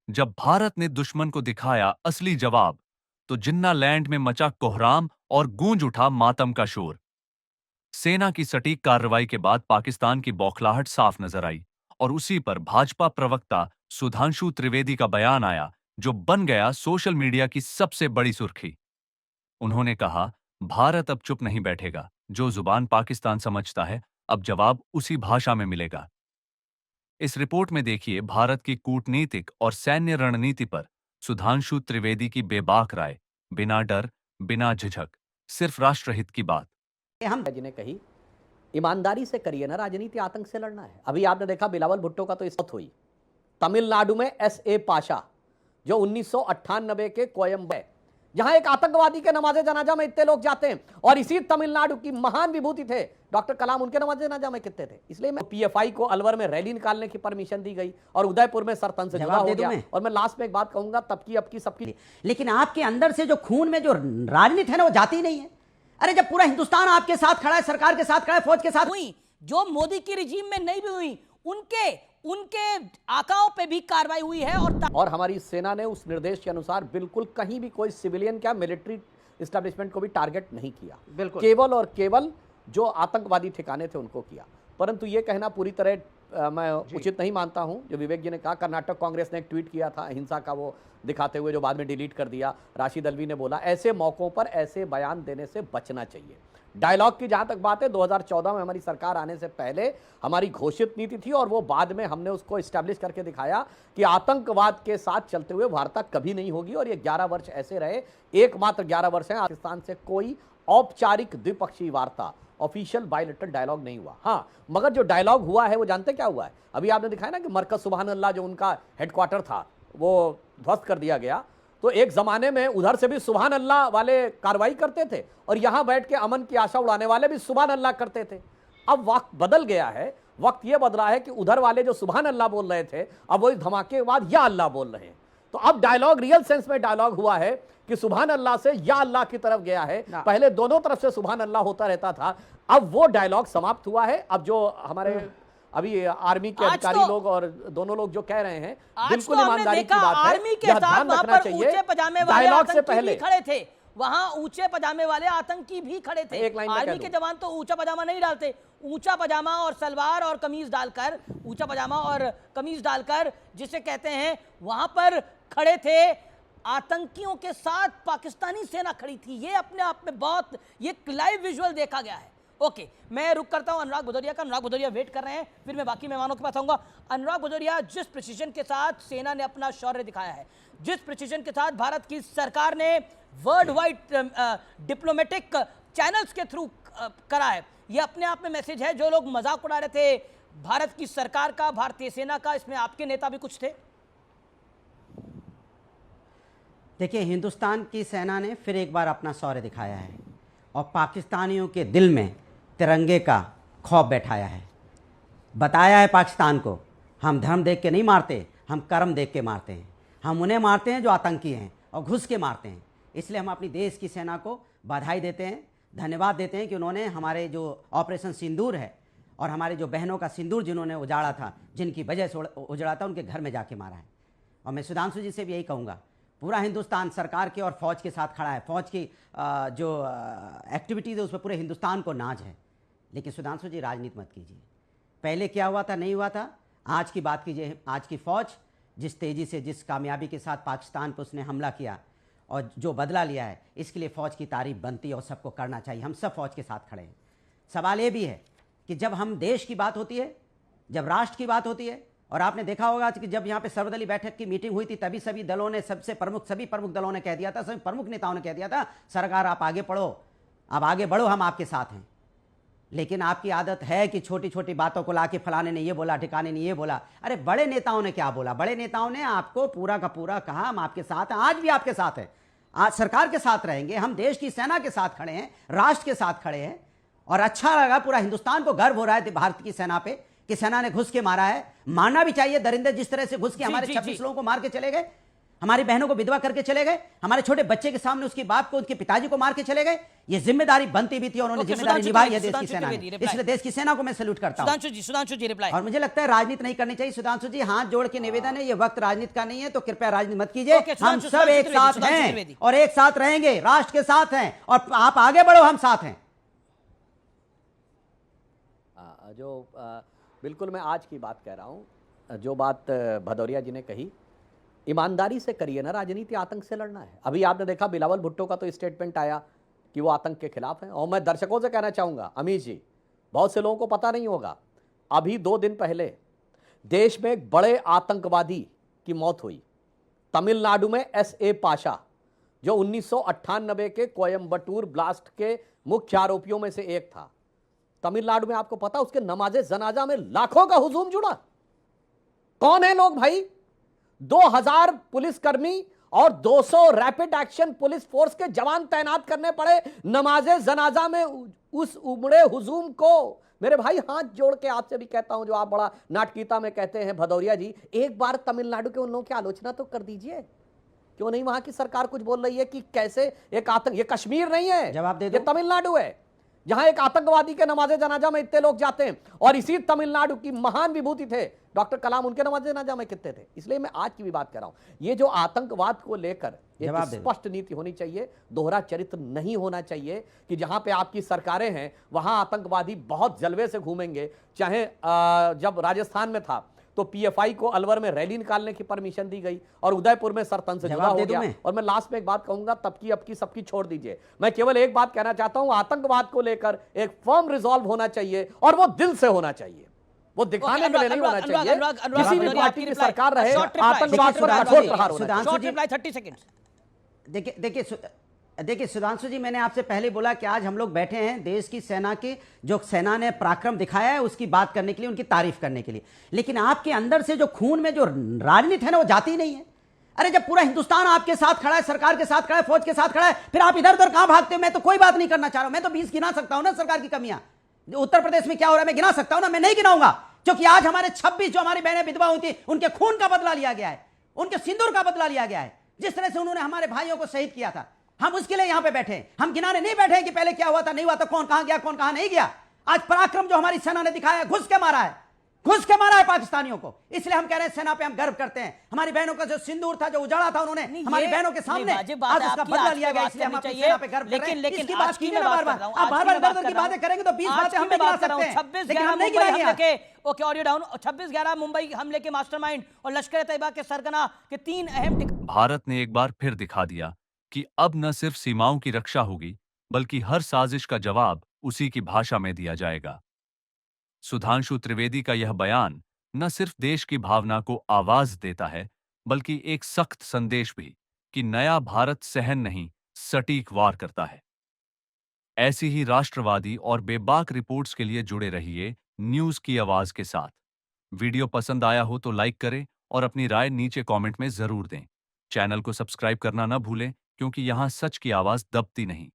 जब भारत ने दुश्मन को दिखाया असली जवाब, तो जिन्ना लैंड में मचा कोहराम और गूंज उठा मातम का शोर। सेना की सटीक कार्रवाई के बाद पाकिस्तान की बौखलाहट साफ नजर आई और उसी पर भाजपा प्रवक्ता सुधांशु त्रिवेदी का बयान आया, जो बन गया सोशल मीडिया की सबसे बड़ी सुर्खी। उन्होंने कहा, भारत अब चुप नहीं बैठेगा। जो जुबान पाकिस्तान समझता है, अब जवाब उसी भाषा में मिलेगा। इस रिपोर्ट में देखिए भारत की कूटनीतिक और सैन्य रणनीति पर सुधांशु त्रिवेदी की बेबाक राय, बिना डर, बिना झिझक, सिर्फ राष्ट्रहित की बात। हम जिन्हें कही ईमानदारी से करिए ना राजनीति, आतंक से लड़ना है। अभी आपने देखा बिलावल भुट्टो का तो इस हुई तमिलनाडु में एस.ए. पाशा, जो 1998 के कोयम्बे, जहां एक आतंकवादी के नमाजे जनाजा में इतने लोग जाते हैं, और इसी तमिलनाडु की महान विभूति थे डॉक्टर कलाम, उनके नमाजे जनाजा में कितने थे। इसलिए मैं पीएफआई को अलवर में रैली निकालने की परमिशन दी गई और उदयपुर में सरतन से जुड़ा हो गया। और मैं लास्ट में एक बात कहूंगा, तब की अब की सबकी, लेकिन आपके अंदर से जो खून में जो राजनीति है ना, वो जाती नहीं है। अरे जब पूरा हिंदुस्तान आपके साथ खड़ा है, सरकार के साथ खड़ा है, फौज के साथ हुई, जो मोदी की रिजीम में नहीं भी हुई, उनके आकाओं पे भी कार्रवाई हुई है। और हमारी सेना ने उस निर्देश के अनुसार बिल्कुल कहीं भी कोई सिविलियन क्या मिलिट्री एस्टेब्लिशमेंट को भी टारगेट नहीं किया, बिल्कुल केवल और केवल जो आतंकवादी ठिकाने थे उनको किया। परंतु ये कहना पूरी तरह मैं उचित नहीं मानता हूं, जो विवेक जी ने कहा। कर्नाटक कांग्रेस ने एक ट्वीट किया था हिंसा का, वो दिखाते हुए, जो बाद में डिलीट कर दिया। राशिद अल्वी ने बोला ऐसे मौकों पर ऐसे बयान देने से बचना चाहिए। डायलॉग की जहां तक बात है, 2014 में हमारी सरकार आने से पहले हमारी घोषित नीति थी, और वो बाद में हमने उसको एस्टैब्लिश करके दिखाया कि आतंकवाद के साथ चलते हुए वार्ता कभी नहीं होगी। और ये 11 वर्ष ऐसे रहे, एकमात्र 11 वर्ष हैं पाकिस्तान से कोई औपचारिक द्विपक्षीय वार्ता, ऑफिशियल बायलैटरल डायलॉग नहीं हुआ। हाँ, मगर जो डायलॉग हुआ है वो जानते क्या हुआ है? अभी आपने दिखाया ना कि मरकज सुबहान अल्लाह, जो उनका हेडक्वार्टर था, वो ध्वस्त कर दिया गया। तो एक जमाने में उधर से भी सुबहान अल्लाह वाले कार्रवाई करते थे, और यहां बैठ के अमन की आशा उड़ाने वाले भी सुबहान अल्लाह करते थे। अब वक्त बदल गया है, वक्त यह बदला है कि उधर वाले जो सुबहान अल्लाह बोल रहे थे, अब वो इस धमाके के बाद या अल्लाह बोल रहे हैं। तो अब डायलॉग रियल सेंस में डायलॉग हुआ है कि सुबहान अल्लाह से या अल्लाह की तरफ गया है। पहले दोनों तरफ से सुबहान अल्लाह होता रहता था, अब वो डायलॉग समाप्त हुआ है। अब जो हमारे अभी आर्मी के अधिकारी लोग और दोनों लोग जो कह रहे हैं, बिल्कुल ईमानदारी की बात है। आर्मी के साथ वहां पर ऊंचे पजामे वाले डायलॉग से पहले खड़े थे, वहां ऊंचे पजामे वाले आतंकी भी खड़े थे। आर्मी के जवान तो ऊंचा पजामा नहीं डालते, ऊंचा पजामा और सलवार और कमीज डालकर, ऊंचा पजामा और कमीज डालकर जिसे कहते हैं, वहां पर खड़े थे। आतंकियों के साथ पाकिस्तानी सेना खड़ी थी। ये अपने आप में बहुत, ये लाइव विजुअल देखा गया है। ओके, मैं रुक करता हूं अनुराग भदौरिया का। अनुराग भदौरिया वेट कर रहे हैं, फिर मैं बाकी मेहमानों के पास आऊंगा। अनुराग भदौरिया, जिस प्रिसीजन के साथ सेना ने अपना शौर्य दिखाया है, जिस प्रिसीजन के साथ भारत की सरकार ने वर्ल्ड वाइड डिप्लोमेटिक चैनल्स के थ्रू करा है, यह अपने आप में मैसेज है। जो लोग मजाक उड़ा रहे थे भारत की सरकार का, भारतीय सेना का, इसमें आपके नेता भी कुछ थे। देखिए, हिंदुस्तान की सेना ने फिर एक बार अपना शौर्य दिखाया है और पाकिस्तानियों के दिल में तिरंगे का खौफ बैठाया है। बताया है पाकिस्तान को, हम धर्म देख के नहीं मारते, हम कर्म देख के मारते हैं। हम उन्हें मारते हैं जो आतंकी हैं और घुस के मारते हैं। इसलिए हम अपनी देश की सेना को बधाई देते हैं, धन्यवाद देते हैं कि उन्होंने हमारे जो ऑपरेशन सिंदूर है और हमारे जो बहनों का सिंदूर जिन्होंने उजाड़ा था, जिनकी वजह से उजड़ा था, उनके घर में जाके मारा है। और मैं सुधांशु जी से भी यही कहूँगा, पूरा हिंदुस्तान सरकार के और फौज के साथ खड़ा है। फौज की जो एक्टिविटीज़ है उस पर पूरे हिंदुस्तान को नाज है। लेकिन सुधांशु जी, राजनीति मत कीजिए। पहले क्या हुआ था, नहीं हुआ था, आज की बात कीजिए। आज की फौज जिस तेज़ी से, जिस कामयाबी के साथ पाकिस्तान पर उसने हमला किया और जो बदला लिया है, इसके लिए फ़ौज की तारीफ बनती है और सबको करना चाहिए। हम सब फौज के साथ खड़े हैं। सवाल ये भी है कि जब हम देश की बात होती है, जब राष्ट्र की बात होती है, और आपने देखा होगा कि जब यहाँ पे सर्वदलीय बैठक की मीटिंग हुई थी, तभी सभी दलों ने, सभी प्रमुख दलों ने कह दिया था, सभी प्रमुख नेताओं ने कह दिया था, सरकार आप आगे बढ़ो, आप आगे बढ़ो, हम आपके साथ हैं। लेकिन आपकी आदत है कि छोटी छोटी बातों को लाके फलाने ने ये बोला, ठिकाने ने ये बोला। अरे बड़े नेताओं ने क्या बोला? बड़े नेताओं ने आपको पूरा का पूरा कहा हम आपके साथ हैं, आज भी आपके साथ हैं, आज सरकार के साथ रहेंगे, हम देश की सेना के साथ खड़े हैं, राष्ट्र के साथ खड़े हैं। और अच्छा लगा, पूरा हिंदुस्तान को गर्व हो रहा है भारत की सेना पे कि सेना ने घुस के मारा है। मारना भी चाहिए, दरिंदे जिस तरह से घुस के हमारे 26 लोगों को मार के चले गए। हमारी बहनों को विधवा करके चले गए, हमारे छोटे बच्चे के सामने उसके बाप को, उसके पिताजी को मार के चले गए। ये जिम्मेदारी बनती भी थी और उन्होंने जिम्मेदारी निभाई है देश की सेना ने। इसलिए देश की सेना को मैं सैल्यूट करता हूं। सुधांशु जी रिप्लाई। और मुझे लगता है राजनीति नहीं करनी चाहिए। सुधांशु जी, हाथ जोड़ के निवेदन है, ये वक्त राजनीति का नहीं है, तो कृपया राजनीति मत कीजिए। हम सब एक साथ हैं और एक साथ रहेंगे, राष्ट्र के साथ हैं, और आप आगे बढ़ो, हम साथ हैं। बिल्कुल मैं आज की बात कह रहा हूं। जो बात भदौरिया जी ने कही, ईमानदारी से करिए ना राजनीति, आतंक से लड़ना है। अभी आपने देखा बिलावल भुट्टो का तो स्टेटमेंट आया कि वो आतंक के खिलाफ है। और मैं दर्शकों से कहना चाहूंगा, अमीश जी, बहुत से लोगों को पता नहीं होगा, अभी 2 दिन पहले देश में एक बड़े आतंकवादी की मौत हुई तमिलनाडु में। SA पाशा, जो 1998 के कोयम्बटूर ब्लास्ट के मुख्य आरोपियों में से एक था। तमिलनाडु में आपको पता, उसके नमाजे जनाजा में लाखों का हुजूम जुड़ा। कौन है लोग भाई? 2000 पुलिसकर्मी और 200 रैपिड एक्शन पुलिस फोर्स के जवान तैनात करने पड़े नमाजे जनाजा में उस उमड़े हुजूम को। मेरे भाई, हाथ जोड़ के आपसे भी कहता हूं, जो आप बड़ा नाटकीयता में कहते हैं भदौरिया जी, एक बार तमिलनाडु के उन लोगों की आलोचना तो कर दीजिए। क्यों नहीं? वहां की सरकार कुछ बोल रही है कि कैसे एक आतंक, ये कश्मीर नहीं है, जवाब दे दो। ये तमिलनाडु है, जहां एक आतंकवादी के नमाजे जनाजा में इतने लोग जाते हैं। और इसी तमिलनाडु की महान विभूति थे डॉक्टर कलाम, उनके नमाजे जनाजा में कितने थे। इसलिए मैं आज की भी बात कर रहा हूं, ये जो आतंकवाद को लेकर एक स्पष्ट नीति होनी चाहिए, दोहरा चरित्र नहीं होना चाहिए कि जहां पे आपकी सरकारें हैं वहां आतंकवादी बहुत जलवे से घूमेंगे। चाहे जब राजस्थान में था तो PFI को अलवर में रैली निकालने की परमिशन दी गई और उदयपुर में सरतन से जुदा हो गया। और मैं लास्ट में एक बात कहूंगा, तब की अब की सबकी छोड़ दीजिए। मैं केवल एक बात कहना चाहता हूं, आतंकवाद को लेकर एक फर्म रिजॉल्व होना चाहिए और वो दिल से होना चाहिए, वो दिखाने में नहीं होना चाहिए। किसी भी पार्टी की सरकार रहे, आतंकवाद पर कठोर प्रहार होना चाहिए। 30 सेकंड। देखिए सुधांशु जी, मैंने आपसे पहले बोला कि आज हम लोग बैठे हैं देश की सेना के, जो सेना ने पराक्रम दिखाया है उसकी बात करने के लिए, उनकी तारीफ करने के लिए। लेकिन आपके अंदर से जो खून में जो राजनीति है ना, वो जाती ही नहीं है। अरे जब पूरा हिंदुस्तान आपके साथ खड़ा है, सरकार के साथ खड़ा है, फौज के साथ खड़ा है, फिर आप इधर उधर कहां भागते हो? मैं तो कोई बात नहीं करना चाह रहा हूं, मैं तो 20 गिना सकता हूं ना सरकार की कमियां। उत्तर प्रदेश में क्या हो रहा है मैं गिना सकता हूं ना, मैं नहीं गिनाऊंगा, क्योंकि आज हमारे 26 जो हमारी बहनें विधवा हुई थी, उनके खून का बदला लिया गया है, उनके सिंदूर का बदला लिया गया है। जिस तरह से उन्होंने हमारे भाइयों को शहीद किया था, हम उसके लिए यहां पे बैठे हैं। हम गिनाने नहीं बैठे कि पहले क्या हुआ था, नहीं हुआ था, कौन कहां गया, कौन कहां नहीं गया। आज पराक्रम जो हमारी सेना ने दिखाया है, घुस के मारा है, घुस के मारा है पाकिस्तानियों को। इसलिए हम कह रहे हैं सेना पे हम गर्व करते हैं। हमारी बहनों का जो सिंदूर था, जो उजाड़ा था उन्होंने हमारी बहनों के सामने, आज उसका बदला लिया गया। इसलिए हम अपनी सेना पे गर्व कर रहे हैं। इसकी बात कीजिए ना बार-बार। आप बार-बार इधर-उधर की बातें करेंगे तो 20 बातें हम भी गिना सकते हैं, लेकिन हम नहीं गिनाएंगे। Okay, audio down. 26/11 मुंबई हमले के मास्टरमाइंड और लश्कर तैयबा के सरगना के 3 अहम। भारत ने एक बार फिर दिखा दिया कि अब न सिर्फ सीमाओं की रक्षा होगी, बल्कि हर साजिश का जवाब उसी की भाषा में दिया जाएगा। सुधांशु त्रिवेदी का यह बयान न सिर्फ देश की भावना को आवाज देता है, बल्कि एक सख्त संदेश भी कि नया भारत सहन नहीं, सटीक वार करता है। ऐसी ही राष्ट्रवादी और बेबाक रिपोर्ट्स के लिए जुड़े रहिए न्यूज की आवाज के साथ। वीडियो पसंद आया हो तो लाइक करें और अपनी राय नीचे कमेंट में जरूर दें। चैनल को सब्सक्राइब करना न भूलें, क्योंकि यहां सच की आवाज दबती नहीं।